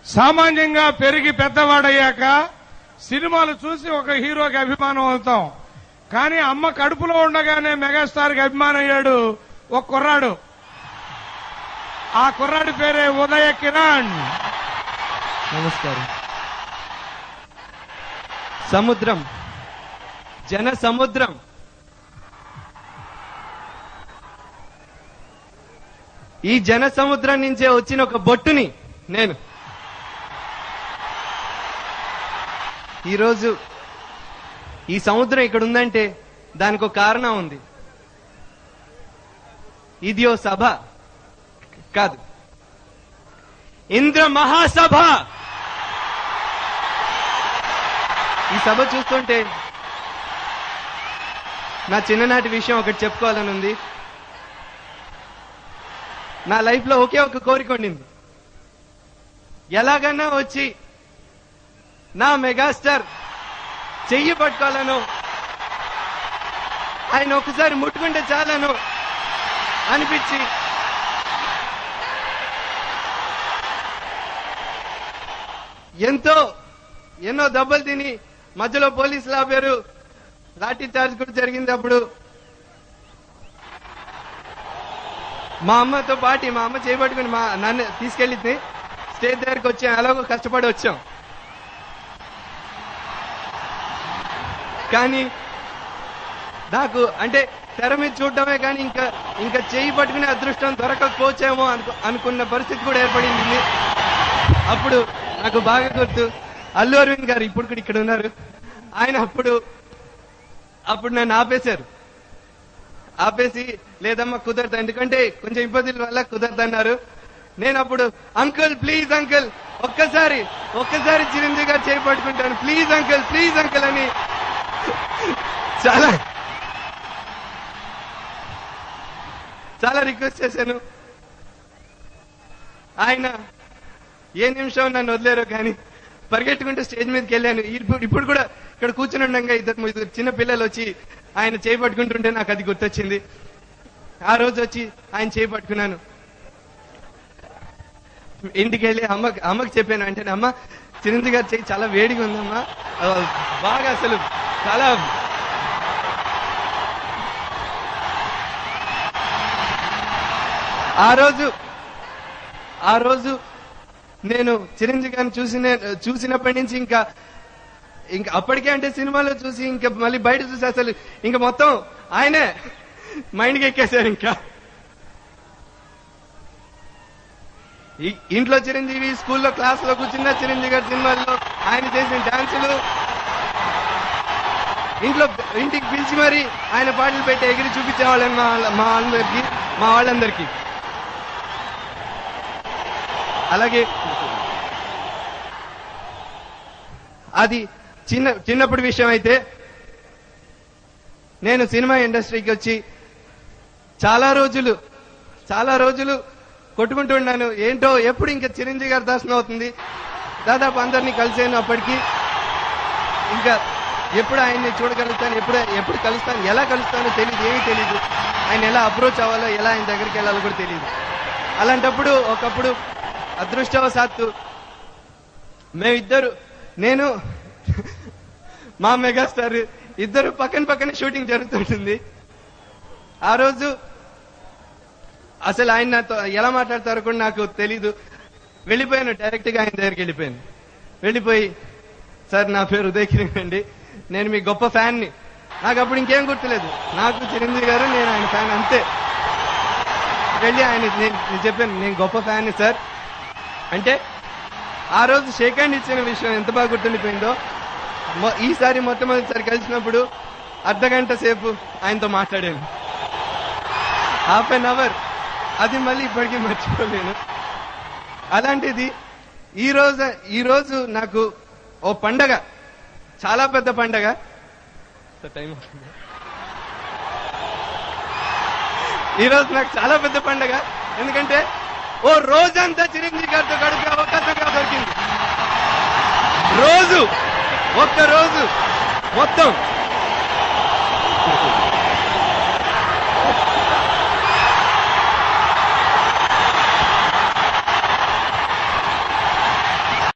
సామాన్యంగా పెరిగి పెద్దవాడయ్యాక సినిమాలు చూసి ఒక హీరోకి అభిమానం అవుతాం. కానీ అమ్మ కడుపులో ఉండగానే మెగాస్టార్కి అభిమానం అయ్యాడు ఒక కుర్రాడు. ఆ కుర్రాడి పేరే ఉదయ కిరణ్. నమస్కారం. సముద్రం, జన సముద్రం. ఈ జన సముద్రం నుంచే వచ్చిన ఒక బొట్టుని నేను. ఈరోజు ఈ సముద్రం ఇక్కడ ఉందంటే దానికి ఒక కారణం ఉంది. ఇది ఓ సభ కాదు, ఇంద్ర మహాసభ. ఈ సభ చూస్తుంటే నా చిన్ననాటి విషయం ఒకటి చెప్పుకోవాలని ఉంది. నా లైఫ్ లో ఒకే ఒక కోరిక ఉండింది. ఎలాగన్నా వచ్చి నా మెగాస్టార్ చెయ్యి పట్టుకోవాలను, ఆయన ఒకసారి ముట్టుకుంటే చాలను అనిపించి ఎన్నో దెబ్బలు తిని మధ్యలో పోలీసులు ఆపారు. లాఠీ చార్జ్ కూడా జరిగింది. అప్పుడు మా అమ్మతో పాటి మా అమ్మ చేపట్టుకుని నన్ను తీసుకెళ్ళింది. స్టేజ్ దగ్గరికి వచ్చాం, అలాగో కష్టపడి వచ్చాం. కానీ నాకు అంటే తెర మీద చూడటమే కానీ ఇంకా చేయి పట్టుకునే అదృష్టం దొరకకపోవచ్చేమో అనుకున్న పరిస్థితి కూడా ఏర్పడింది. అప్పుడు నాకు బాగా గుర్తు, అల్లు అరవింద్ గారు ఇప్పుడు కూడా ఇక్కడ ఉన్నారు. ఆయన అప్పుడు నన్ను ఆపేసి లేదమ్మా కుదరదు, ఎందుకంటే కొంచెం ఇబ్బందుల వల్ల కుదరదన్నారు. నేను అప్పుడు అంకుల్ ప్లీజ్ అంకుల్ ఒక్కసారి చిరంజీవి గారు చేయి పట్టుకుంటాను, ప్లీజ్ అంకుల్ అని చాలా రిక్వెస్ట్ చేశాను. ఆయన ఏ నిమిషం నన్ను వదిలేరు కానీ పరిగెట్టుకుంటూ స్టేజ్ మీదకి వెళ్ళాను. ఇప్పుడు కూడా ఇక్కడ కూర్చుని ఉండగా ఇద్దరు చిన్న పిల్లలు వచ్చి ఆయన చేయి పట్టుకుంటుంటే నాకు అది గుర్తొచ్చింది. ఆ రోజు వచ్చి ఆయన చేయి పట్టుకున్నాను. ఇంటికి వెళ్ళి అమ్మకి చెప్పాను. అంటే అమ్మ చిరంజీవి గారి చేయి చాలా వేడిగా ఉందమ్మా, బాగా అసలు చాలా ఆ రోజు నేను చిరంజీవి గారిని చూసినప్పటి నుంచి ఇంకా అప్పటికే అంటే సినిమాలో చూసి ఇంకా మళ్ళీ బయట చూసి అసలు ఇంకా మొత్తం ఆయనే మైండ్కి ఎక్కేశారు. ఇంకా ఇంట్లో చిరంజీవి, స్కూల్లో క్లాసులో కూర్చున్న చిరంజీవి గారి సినిమాల్లో ఆయన చేసిన డాన్సులు, ఇంటికి పిలిచి మరి ఆయన పాటలు పెట్టి ఎగిరి చూపించేవాళ్ళని మా వాళ్ళందరికీ. అలాగే అది చిన్నప్పటి విషయం అయితే, నేను సినిమా ఇండస్ట్రీకి వచ్చి చాలా రోజులు కొట్టుకుంటూ ఉన్నాను. ఏంటో ఎప్పుడు ఇంకా చిరంజీవి గారి దర్శనం అవుతుంది. దాదాపు అందరినీ కలిసాను. అప్పటికి ఇంకా ఎప్పుడు ఆయన్ని చూడగలుగుతాను, ఎప్పుడు కలుస్తాను, ఎలా కలుస్తానో తెలియదు, ఏమీ తెలియదు. ఆయన ఎలా అప్రోచ్ అవ్వాలో, ఎలా ఆయన దగ్గరికి వెళ్ళాలో కూడా తెలియదు. అలాంటప్పుడు ఒకప్పుడు అదృష్టవశాత్తు నేను మా మెగాస్టార్ ఇద్దరు పక్కన షూటింగ్ జరుగుతుంటుంది. ఆ రోజు అసలు ఆయన నాతో ఎలా మాట్లాడతారో కూడా నాకు తెలీదు. వెళ్ళిపోయాను, డైరెక్ట్ గా ఆయన దగ్గరికి వెళ్ళిపోయి సార్ నా పేరు ఉదయ్ కిరణ్ అండి, నేను మీ గొప్ప ఫ్యాన్ని. నాకు అప్పుడు ఇంకేం గుర్తులేదు, నాకు చిరంజీవి గారు, నేను ఆయన ఫ్యాన్ అంతే. వెళ్ళి నేను చెప్పాను నేను గొప్ప ఫ్యాన్ని సార్ అంటే. ఆ రోజు షేక్ హ్యాండ్ ఇచ్చిన విషయం ఎంత బాగా గుర్తుండిపోయిందో. ఈసారి మొట్టమొదటిసారి కలిసినప్పుడు అర్ధగంట సేపు ఆయనతో మాట్లాడాను, హాఫ్ అన్ అవర్. అది మళ్ళీ ఇప్పటికీ మర్చిపోలేను. అలాంటిది ఈ రోజు నాకు ఓ పండగ, చాలా పెద్ద పండగ. ఈ రోజు నాకు చాలా పెద్ద పండగ, ఎందుకంటే ఓ రోజంతా చిరంజీవి గారితో గడిపే అవకాశంగా దొరికింది. ఒక్క రోజు మొత్తం